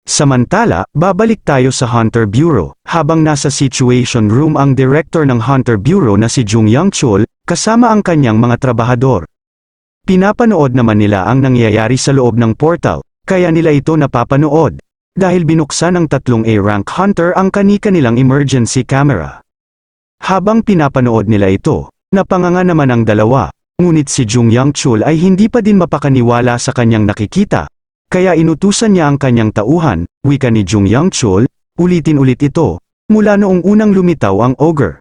Samantala, babalik tayo sa Hunter Bureau, habang nasa Situation Room ang director ng Hunter Bureau na si Jung Young Chul, kasama ang kanyang mga trabahador. Pinapanood naman nila ang nangyayari sa loob ng portal, kaya nila ito napapanood. Dahil binuksan ng tatlong A-rank hunter ang kani-kanilang emergency camera. Habang pinapanood nila ito, napanganga naman ang dalawa, ngunit si Jung Young Chul ay hindi pa din mapakaniwala sa kanyang nakikita. Kaya inutusan niya ang kanyang tauhan, wika ni Jung Young Chul, ulitin ulit ito, mula noong unang lumitaw ang ogre.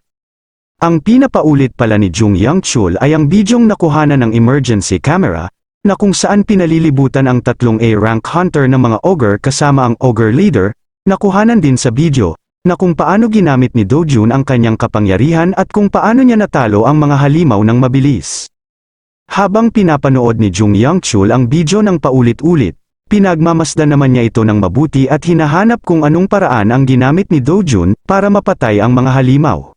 Ang pinapaulit pala ni Jung Young Chul ay ang bidyong nakuhanan ng emergency camera, na kung saan pinalilibutan ang tatlong A-rank hunter ng mga ogre kasama ang ogre leader, nakuhanan din sa video, na kung paano ginamit ni Do Jun ang kanyang kapangyarihan at kung paano niya natalo ang mga halimaw ng mabilis. Habang pinapanood ni Jung Young Chul ang video ng paulit-ulit, pinagmamasdan naman niya ito ng mabuti at hinahanap kung anong paraan ang ginamit ni Do Jun para mapatay ang mga halimaw.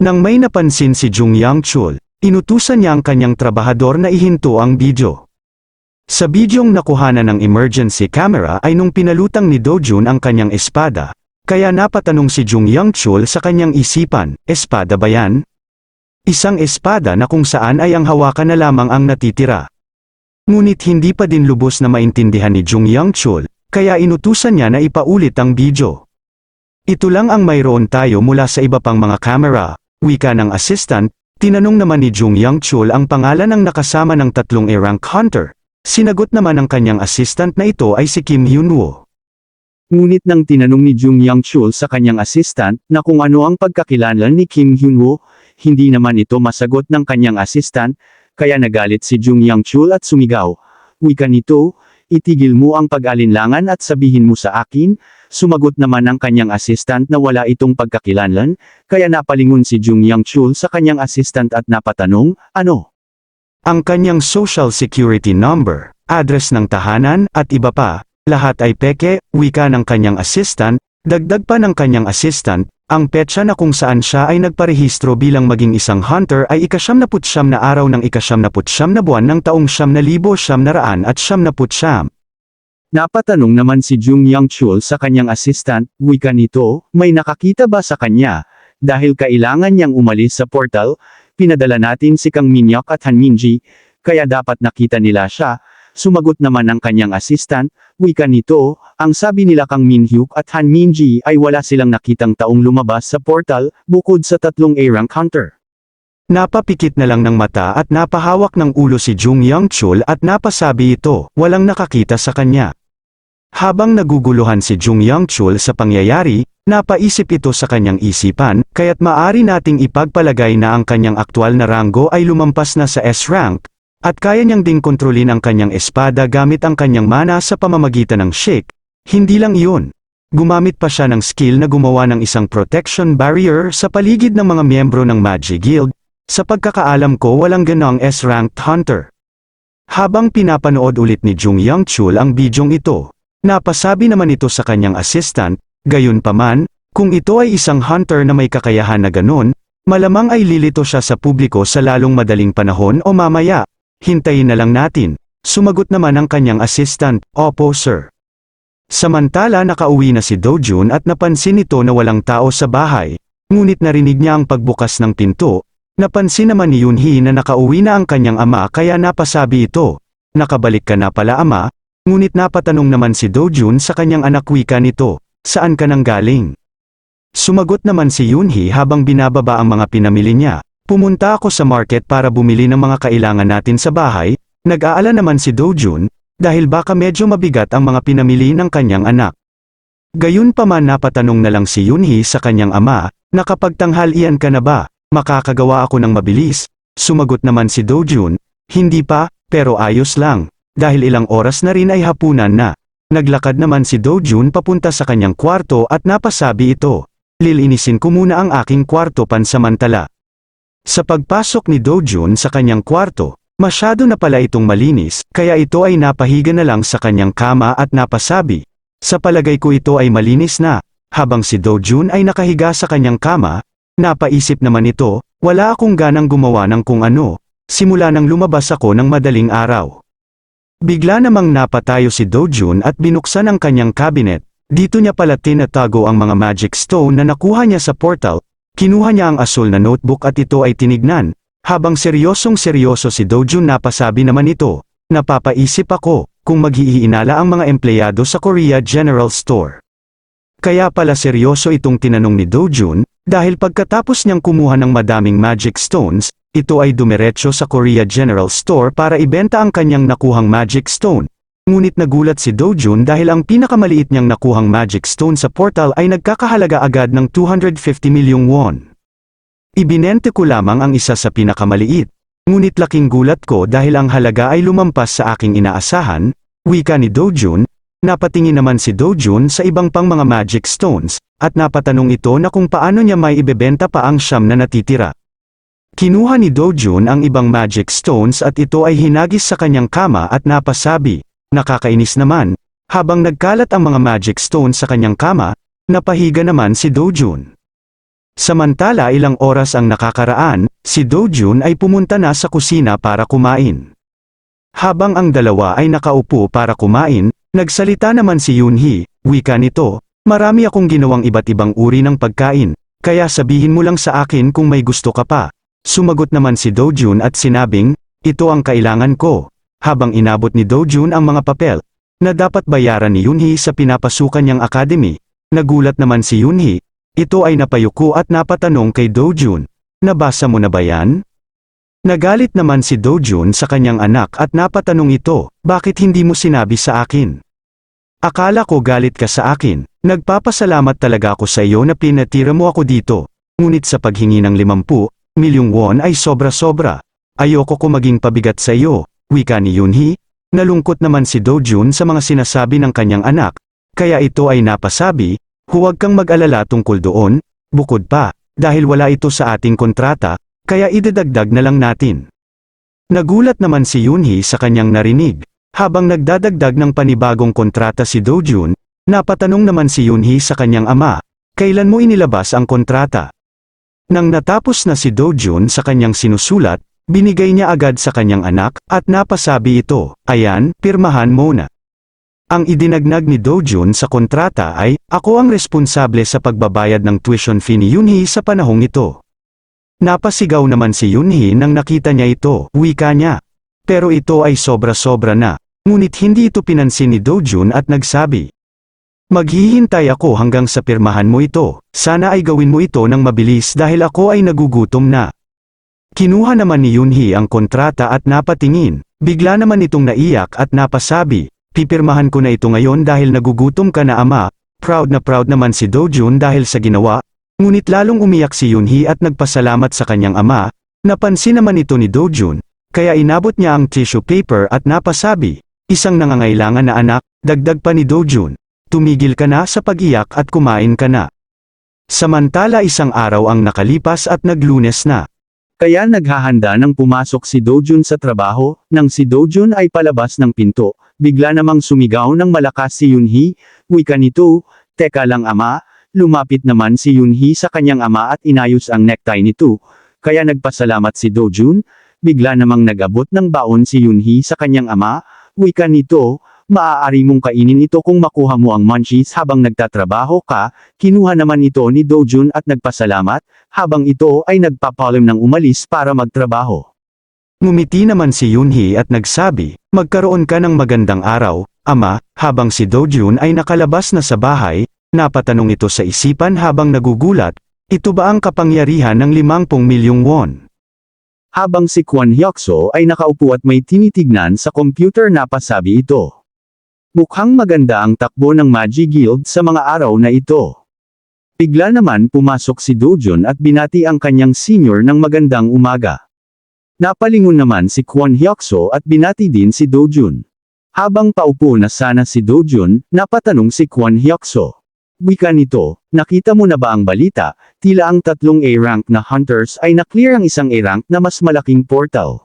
Nang may napansin si Jung Young Chul, inutusan niya ang kanyang trabahador na ihinto ang video. Sa bidyong nakuhanan ng emergency camera ay nung pinalutang ni Do Jun ang kanyang espada, kaya napatanong si Jung Young Chul sa kanyang isipan, espada ba yan? Isang espada na kung saan ay ang hawakan na lamang ang natitira. Ngunit hindi pa din lubos na maintindihan ni Jung Young Chul, kaya inutusan niya na ipaulit ang video. Ito lang ang mayroon tayo mula sa iba pang mga camera, wika ng assistant. Tinanong naman ni Jung Young Chul ang pangalan ng nakasama ng tatlong A-rank hunter. Sinagot naman ng kanyang assistant na ito ay si Kim Hyun-woo. Ngunit nang tinanong ni Jung Young Chul sa kanyang assistant na kung ano ang pagkakilala ni Kim Hyun-woo, hindi naman ito masagot ng kanyang assistant, kaya nagalit si Jung Young Chul at sumigaw. Wika nito, itigil mo ang pag-alinlangan at sabihin mo sa akin. Sumagot naman ang kanyang assistant na wala itong pagkakilanlan, kaya napalingon si Jung Young Chul sa kanyang assistant at napatanong, ano? Ang kanyang social security number, address ng tahanan, at iba pa, lahat ay peke, wika ng kanyang assistant, dagdag pa ng kanyang assistant, ang petsa na kung saan siya ay nagparehistro bilang maging isang hunter ay ika-siyam na araw ng ika-siyam na buwan ng taong 1999. Napatanong naman si Jung Young Chul sa kanyang assistant, wika nito, may nakakita ba sa kanya? Dahil kailangan niyang umalis sa portal, pinadala natin si Kang Min-hyuk at Han Min-ji, kaya dapat nakita nila siya. Sumagot naman ang kanyang assistant, wika nito, ang sabi nila Kang Min-hyuk at Han Min-ji ay wala silang nakitang taong lumabas sa portal, bukod sa tatlong A-rank hunter. Napapikit na lang ng mata at napahawak ng ulo si Jung Young Chul at napasabi ito, walang nakakita sa kanya. Habang naguguluhan si Jung Young Chul sa pangyayari, napaisip ito sa kanyang isipan, kaya't maaari nating ipagpalagay na ang kanyang aktwal na ranggo ay lumampas na sa S-rank, at kaya niyang ding kontrolin ang kanyang espada gamit ang kanyang mana sa pamamagitan ng shake. Hindi lang iyon. Gumamit pa siya ng skill na gumawa ng isang protection barrier sa paligid ng mga miyembro ng Magic Guild. Sa pagkakaalam ko walang ganong S-ranked hunter. Habang pinapanood ulit ni Jung Young Chul ang bidyong ito, napasabi naman ito sa kanyang assistant, gayunpaman, kung ito ay isang hunter na may kakayahan na ganon, malamang ay lilito siya sa publiko sa lalong madaling panahon o mamaya. Hintayin na lang natin. Sumagot naman ang kanyang assistant, opo sir. Samantala nakauwi na si Do Jun at napansin nito na walang tao sa bahay, ngunit narinig niya ang pagbukas ng pinto. Napansin naman ni Yoon-hee na nakauwi na ang kanyang ama kaya napasabi ito, nakabalik ka na pala ama, ngunit napatanong naman si Do Jun sa kanyang anak wika nito, saan ka nang galing? Sumagot naman si Yoon-hee habang binababa ang mga pinamili niya, pumunta ako sa market para bumili ng mga kailangan natin sa bahay, nag-aala naman si Do Jun, dahil baka medyo mabigat ang mga pinamili ng kanyang anak. Gayunpaman napatanong na lang si Yoon-hee sa kanyang ama, nakapagtanghalian ka na ba? Makakagawa ako ng mabilis. Sumagot naman si Do Jun, hindi pa, pero ayos lang, dahil ilang oras na rin ay hapunan na. Naglakad naman si Do Jun papunta sa kanyang kwarto at napasabi ito, lilinisin ko muna ang aking kwarto pansamantala. Sa pagpasok ni Do Jun sa kanyang kwarto, masyado na pala itong malinis, kaya ito ay napahiga na lang sa kanyang kama at napasabi, sa palagay ko ito ay malinis na. Habang si Do Jun ay nakahiga sa kanyang kama, napaisip naman ito, wala akong ganang gumawa ng kung ano, simula nang lumabas ako ng madaling araw. Bigla namang napatayo si Do Jun at binuksan ang kanyang cabinet, Dito niya pala tinatago ang mga magic stone na nakuha niya sa portal. Kinuha niya ang asul na notebook at ito ay tinignan. Habang seryosong-seryoso si Dojun napasabi naman ito, napapaisip ako kung maghihiinala ang mga empleyado sa Korea General Store. Kaya pala seryoso itong tinanong ni Dojun, dahil pagkatapos niyang kumuha ng madaming magic stones, ito ay dumiretso sa Korea General Store para ibenta ang kanyang nakuhang magic stone. Ngunit nagulat si Dojun dahil ang pinakamaliit niyang nakuhang magic stone sa portal ay nagkakahalaga agad ng 250 milyong won. Ibinente ko lamang ang isa sa pinakamaliit. Ngunit laking gulat ko dahil ang halaga ay lumampas sa aking inaasahan, wika ni Dojun. Napatingin naman si Dojun sa ibang pang mga magic stones, at napatanong ito na kung paano niya may ibebenta pa ang siyam na natitira. Kinuha ni Dojun ang ibang magic stones at ito ay hinagis sa kanyang kama at napasabi, nakakainis naman. Habang nagkalat ang mga magic stones sa kanyang kama, napahiga naman si Dojun. Samantala ilang oras ang nakakaraan, si Dojun ay pumunta na sa kusina para kumain. Habang ang dalawa ay nakaupo para kumain, nagsalita naman si Yoonhee, wika nito, marami akong ginawang iba't ibang uri ng pagkain, kaya sabihin mo lang sa akin kung may gusto ka pa. Sumagot naman si Dojun at sinabing, ito ang kailangan ko. Habang inabot ni Dojun ang mga papel, na dapat bayaran ni Yoonhee sa pinapasukan niyang academy, nagulat naman si Yoonhee. Ito ay napayuko at napatanong kay Dojun, nabasa mo na ba yan? Nagalit naman si Dojun sa kanyang anak at napatanong ito, bakit hindi mo sinabi sa akin? Akala ko galit ka sa akin, nagpapasalamat talaga ako sa iyo na pinatira mo ako dito, ngunit sa paghingi ng 50 milyong won ay sobra-sobra. Ayoko ko maging pabigat sa iyo, wika ni Yoonhee. Nalungkot naman si Dojun sa mga sinasabi ng kanyang anak, kaya ito ay napasabi, huwag kang mag-alala tungkol doon, bukod pa, dahil wala ito sa ating kontrata, kaya idadagdag na lang natin. Nagulat naman si Yoonhee sa kanyang narinig. Habang nagdadagdag ng panibagong kontrata si Dojun, napatanong naman si Yoonhee sa kanyang ama, kailan mo inilabas ang kontrata? Nang natapos na si Dojun sa kanyang sinusulat, binigay niya agad sa kanyang anak, at napasabi ito, ayan, pirmahan mo na. Ang idinagnag ni Dojun sa kontrata ay, ako ang responsable sa pagbabayad ng tuition fee ni Yoonhee sa panahong ito. Napasigaw naman si Yoonhee nang nakita niya ito, wika niya. Pero ito ay sobra-sobra na, ngunit hindi ito pinansin ni Dojun at nagsabi, maghihintay ako hanggang sa pirmahan mo ito, sana ay gawin mo ito ng mabilis dahil ako ay nagugutom na. Kinuha naman ni Yoonhee ang kontrata at napatingin, bigla naman itong naiyak at napasabi, pipirmahan ko na ito ngayon dahil nagugutom ka na ama. Proud na proud naman si Dojun dahil sa ginawa, ngunit lalong umiyak si Yoonhee at nagpasalamat sa kanyang ama. Napansin naman ito ni Dojun, kaya inabot niya ang tissue paper at napasabi, isang nangangailangan na anak, dagdag pa ni Dojun. Tumigil ka na sa pag-iyak at kumain ka na. Samantala isang araw ang nakalipas at naglunes na. Kaya naghahanda nang pumasok si Dojun sa trabaho, nang si Dojun ay palabas ng pinto, bigla namang sumigaw ng malakas si Yoonhee, wika nito, teka lang ama, lumapit naman si Yoonhee sa kanyang ama at inayos ang necktie nito, kaya nagpasalamat si Dojun, bigla namang nag-abot ng baon si Yoonhee sa kanyang ama, wika nito, maaari mong kainin ito kung makuha mo ang munchies habang nagtatrabaho ka. Kinuha naman ito ni Dojun at nagpasalamat, habang ito ay nagpapalim ng umalis para magtrabaho. Ngumiti naman si Yoonhee at nagsabi, magkaroon ka ng magandang araw, ama. Habang si Dojun ay nakalabas na sa bahay, napatanong ito sa isipan habang nagugulat, ito ba ang kapangyarihan ng 50 milyong won? Habang si Kwon Hyokso ay nakaupo at may tinitignan sa computer napasabi ito. Mukhang maganda ang takbo ng Magi Guild sa mga araw na ito. Bigla naman pumasok si Dojun at binati ang kanyang senior ng magandang umaga. Napalingon naman si Kwon Hyokso at binati din si Dojun. Habang paupo na sana si Dojun, napatanong si Kwon Hyokso. Wika nito, nakita mo na ba ang balita, tila ang 3 A-rank na hunters ay na-clear ang isang A-rank na mas malaking portal.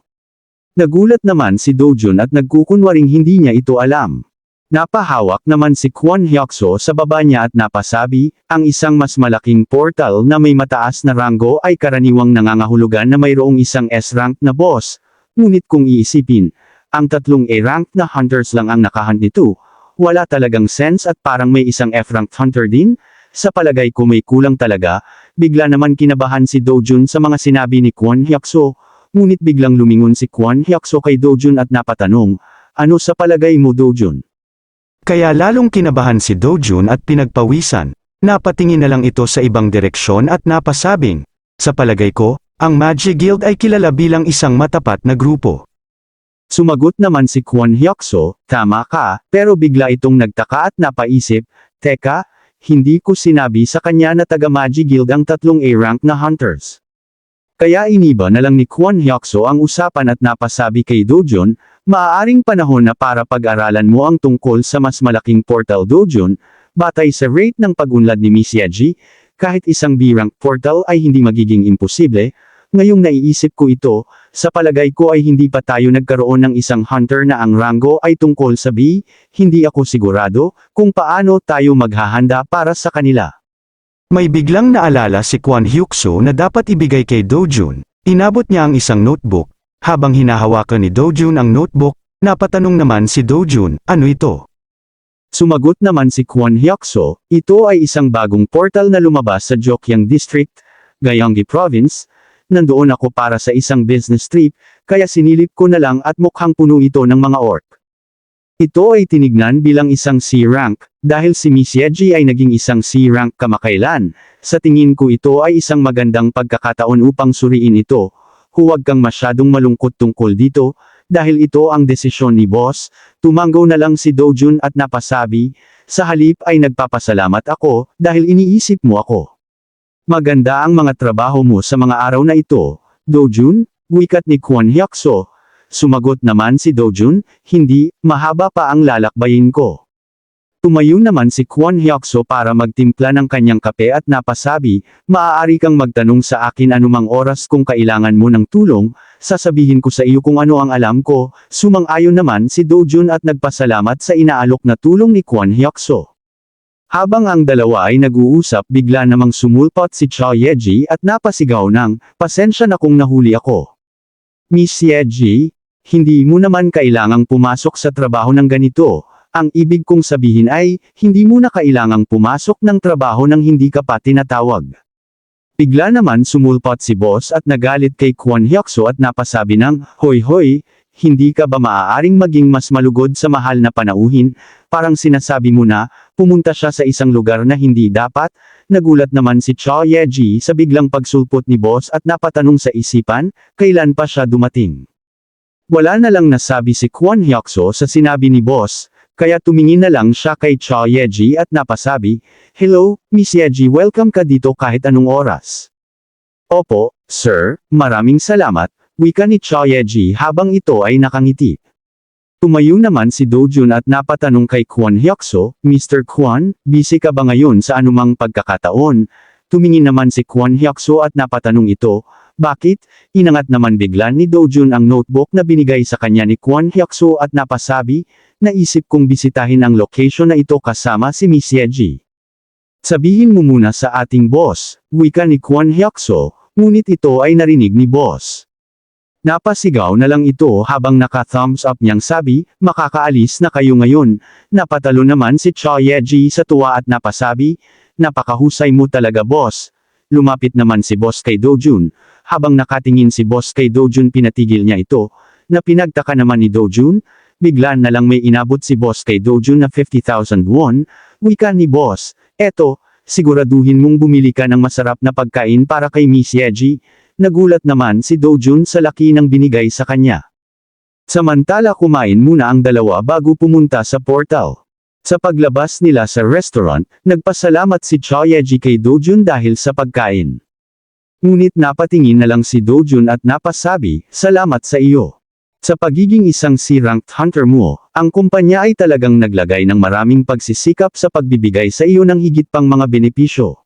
Nagulat naman si Dojun at nagkukunwaring hindi niya ito alam. Napahawak naman si Kwon Hyokso sa baba niya at napasabi, ang isang mas malaking portal na may mataas na ranggo ay karaniwang nangangahulugan na mayroong isang S-rank na boss, ngunit kung iisipin, ang 3 A-rank na hunters lang ang nakahunt nito, wala talagang sense at parang may isang F-rank hunter din? Sa palagay ko may kulang talaga, bigla naman kinabahan si Dojun sa mga sinabi ni Kwon Hyuk-soo, ngunit biglang lumingon si Kwon Hyuk-soo kay Dojun at napatanong, ano sa palagay mo Dojun? Kaya lalong kinabahan si Dojun at pinagpawisan. Napatingin na lang ito sa ibang direksyon at napasabing, sa palagay ko, ang Magic Guild ay kilala bilang isang matapat na grupo. Sumagot naman si Kwon Hyuk-soo, tama ka, pero bigla itong nagtaka at napaisip, teka, hindi ko sinabi sa kanya na taga Magic Guild ang 3 A-rank na hunters. Kaya iniba na lang ni Kwon Hyuk-soo ang usapan at napasabi kay Dojun, maaaring panahon na para pag-aralan mo ang tungkol sa mas malaking portal Dojun, batay sa rate ng pag-unlad ni Miss Yeji, kahit isang B-rank portal ay hindi magiging imposible, ngayong naiisip ko ito, sa palagay ko ay hindi pa tayo nagkaroon ng isang hunter na ang ranggo ay tungkol sa B, hindi ako sigurado, kung paano tayo maghahanda para sa kanila. May biglang naalala si Kwon Hyuk-soo na dapat ibigay kay Dojun. Inabot niya ang isang notebook. Habang hinahawakan ni Dojun ang notebook, napatanong naman si Dojun, ano ito? Sumagot naman si Kwon Hyuk-soo, ito ay isang bagong portal na lumabas sa Jokyang District, Gyeonggi Province. Nandoon ako para sa isang business trip, kaya sinilip ko na lang at mukhang puno ito ng mga orc. Ito ay tinignan bilang isang C-rank, dahil si Miss Yeji ay naging isang C-rank kamakailan. Sa tingin ko ito ay isang magandang pagkakataon upang suriin ito. Huwag kang masyadong malungkot tungkol dito, dahil ito ang desisyon ni boss. Tumanggaw na lang si Dojun at napasabi, sa halip ay nagpapasalamat ako, dahil iniisip mo ako. Maganda ang mga trabaho mo sa mga araw na ito, Dojun, wikat ni Kwon Hyuk-soo. Sumagot naman si Dojun, hindi, mahaba pa ang lalakbayin ko. Tumayo naman si Kwon Hyuk-soo para magtimpla ng kanyang kape at napasabi, maaari kang magtanong sa akin anumang oras kung kailangan mo ng tulong, sasabihin ko sa iyo kung ano ang alam ko. Sumang-ayon naman si Dojun at nagpasalamat sa inaalok na tulong ni Kwon Hyuk-soo. Habang ang dalawa ay nag-uusap bigla namang sumulpot si Cha Yeji at napasigaw ng, pasensya na kung nahuli ako. Miss Yeji, hindi mo naman kailangang pumasok sa trabaho ng ganito, ang ibig kong sabihin ay, hindi mo na kailangang pumasok ng trabaho nang hindi ka pa tinatawag. Bigla naman sumulpot si boss at nagalit kay Kwon Hyuk-soo at napasabi ng, hoy, hindi ka ba maaaring maging mas malugod sa mahal na panauhin, parang sinasabi mo na, pumunta siya sa isang lugar na hindi dapat, nagulat naman si Cha Yeji sa biglang pagsulpot ni boss at napatanong sa isipan, kailan pa siya dumating. Wala na lang nasabi si Kwon Hyuk-soo sa sinabi ni boss, kaya tumingin na lang siya kay Cha Yeji at napasabi, hello, Miss Yeji, welcome ka dito kahit anong oras. Opo, sir, maraming salamat, wika ni Cha Yeji habang ito ay nakangiti. Tumayo naman si Dojun at napatanong kay Kwon Hyuk-soo, Mr. Kwon, busy ka ba ngayon sa anumang pagkakataon? Tumingin naman si Kwon Hyuk-soo at napatanong ito, bakit? Inangat naman bigla ni Dojun ang notebook na binigay sa kanya ni Kwon Hyuk-soo at napasabi, naisip kong bisitahin ang location na ito kasama si Miss Yeji. Sabihin mo muna sa ating boss, wika ni Kwon Hyuk-soo, ngunit ito ay narinig ni boss. Napasigaw na lang ito habang naka-thumbs up niyang sabi, makakaalis na kayo ngayon. Napatalo naman si Cha Yeji sa tuwa at napasabi, napakahusay mo talaga boss. Lumapit naman si boss kay Dojun. Habang nakatingin si boss kay Dojun pinatigil niya ito, na pinagtaka naman ni Dojun, bigla na lang may inabot si boss kay Dojun na 50,000 won, wika ni boss, eto, siguraduhin mong bumili ka ng masarap na pagkain para kay Miss Yeji. Nagulat naman si Dojun sa laki ng binigay sa kanya. Samantala kumain muna ang dalawa bago pumunta sa portal. Sa paglabas nila sa restaurant, nagpasalamat si Cha Yeji kay Dojun dahil sa pagkain. Ngunit napatingin na lang si Dojun at napasabi, salamat sa iyo. Sa pagiging isang C-ranked hunter mo, ang kumpanya ay talagang naglagay ng maraming pagsisikap sa pagbibigay sa iyo ng higit pang mga benepisyo.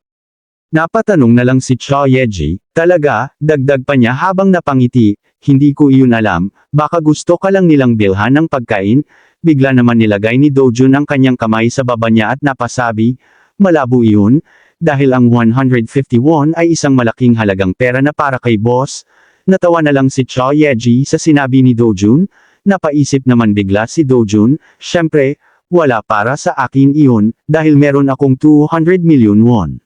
Napatanong na lang si Cha Yeji, talaga, dagdag pa niya habang napangiti, hindi ko iyon alam, baka gusto ka lang nilang bilhan ng pagkain, bigla naman nilagay ni Dojun ang kanyang kamay sa baba niya at napasabi, malabo iyon, dahil ang 150 won ay isang malaking halagang pera na para kay boss. Natawa na lang si Cha Yeji sa sinabi ni Dojun, napaisip naman bigla si Dojun, syempre, wala para sa akin iyon, dahil meron akong 200 million won.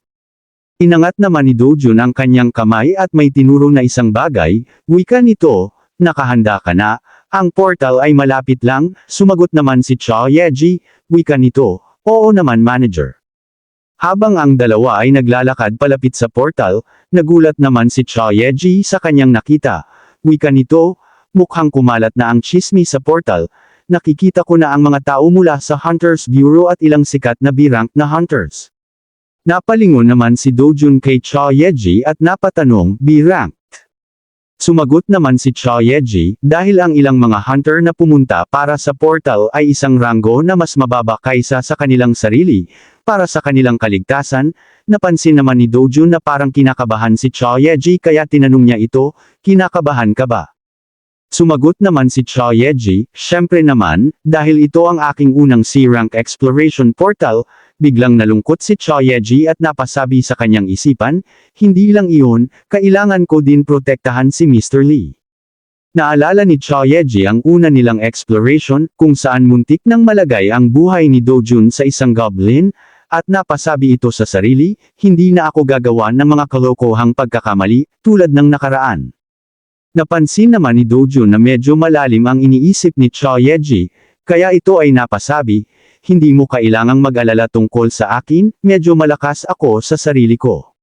Inangat naman ni Dojun ang kanyang kamay at may tinuro na isang bagay, wika nito, nakahanda ka na, ang portal ay malapit lang, sumagot naman si Cha Yeji, wika nito, oo naman manager. Habang ang dalawa ay naglalakad palapit sa portal, nagulat naman si Cha Yeji sa kanyang nakita, wika nito, mukhang kumalat na ang chismi sa portal, nakikita ko na ang mga tao mula sa Hunters Bureau at ilang sikat na B-rank na hunters. Napalingon naman si Dojun kay Cha Yeji at napatanong, B-ranked. Sumagot naman si Cha Yeji, dahil ang ilang mga hunter na pumunta para sa portal ay isang ranggo na mas mababa kaysa sa kanilang sarili, para sa kanilang kaligtasan, napansin naman ni Dojun na parang kinakabahan si Cha Yeji kaya tinanong niya ito, kinakabahan ka ba? Sumagot naman si Cha Yeji, syempre naman, dahil ito ang aking unang C-rank exploration portal. Biglang nalungkot si Cha Yeji at napasabi sa kanyang isipan, hindi lang iyon, kailangan ko din protektahan si Mr. Lee. Naalala ni Cha Yeji ang una nilang exploration, kung saan muntik nang malagay ang buhay ni Dojun sa isang goblin, at napasabi ito sa sarili, hindi na ako gagawa ng mga kalokohang pagkakamali, tulad ng nakaraan. Napansin naman ni Dojun na medyo malalim ang iniisip ni Cha Yeji, kaya ito ay napasabi, hindi mo kailangang mag-alala tungkol sa akin, medyo malakas ako sa sarili ko.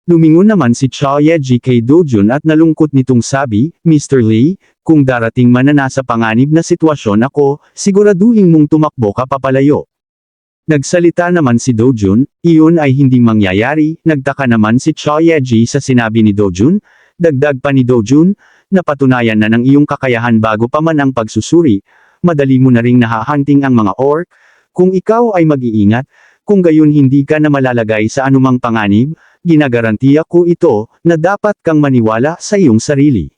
Lumingon naman si Cha Yeji kay Dojun at nalungkot nitong sabi, Mr. Lee, kung darating man na nasa panganib na sitwasyon ako, siguraduhin mong tumakbo ka papalayo. Nagsalita naman si Dojun, iyon ay hindi mangyayari, nagtaka naman si Cha Yeji sa sinabi ni Dojun, dagdag pa ni Dojun, napatunayan na ng iyong kakayahan bago pa man ang pagsusuri, madali mo na ring nahahunting ang mga orc, kung ikaw ay mag-iingat, kung gayon hindi ka na malalagay sa anumang panganib, ginagarantiya ko ito, na dapat kang maniwala sa iyong sarili.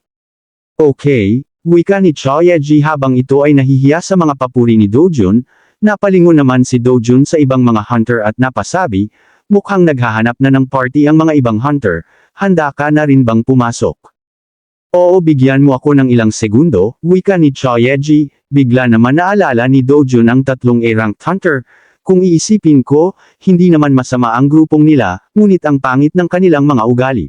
Okay, wika ni Cha Yeji habang ito ay nahihiya sa mga papuri ni Dojun, napalingon naman si Dojun sa ibang mga hunter at napasabi, mukhang naghahanap na ng party ang mga ibang hunter, handa ka na rin bang pumasok? Oo, bigyan mo ako ng ilang segundo, wika ni Cha Yeji, bigla naman naalala ni Dojun ang tatlong A-ranked hunter, kung iisipin ko, hindi naman masama ang grupong nila, ngunit ang pangit ng kanilang mga ugali.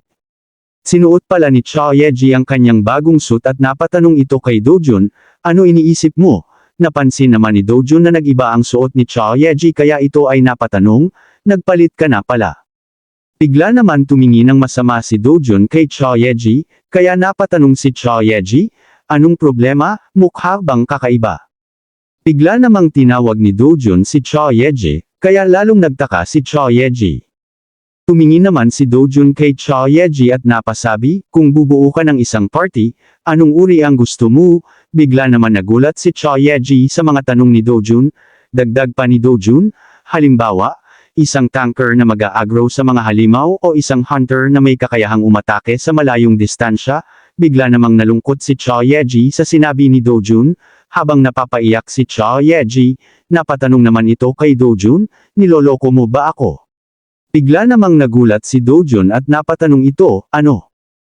Sinuot pala ni Cha Yeji ang kanyang bagong suit at napatanong ito kay Dojun, ano iniisip mo? Napansin naman ni Dojun na nag-iba ang suot ni Cha Yeji kaya ito ay napatanong, nagpalit ka na pala. Bigla naman tumingin ng masama si Dojun kay Cha Yeji, kaya napatanong si Cha Yeji, anong problema, mukha bang kakaiba? Bigla namang tinawag ni Dojun si Cha Yeji, kaya lalong nagtaka si Cha Yeji. Tumingin naman si Dojun kay Cha Yeji at napasabi, kung bubuo ka ng isang party, anong uri ang gusto mo? Bigla naman nagulat si Cha Yeji sa mga tanong ni Dojun, dagdag pa ni Dojun, halimbawa, isang tanker na mag-a-aggro sa mga halimaw o isang hunter na may kakayahang umatake sa malayong distansya, bigla namang nalungkot si Cha Yeji sa sinabi ni Dojun, habang napapaiyak si Cha Yeji, napatanong naman ito kay Dojun, niloloko mo ba ako? Bigla namang nagulat si Dojun at napatanong ito, ano?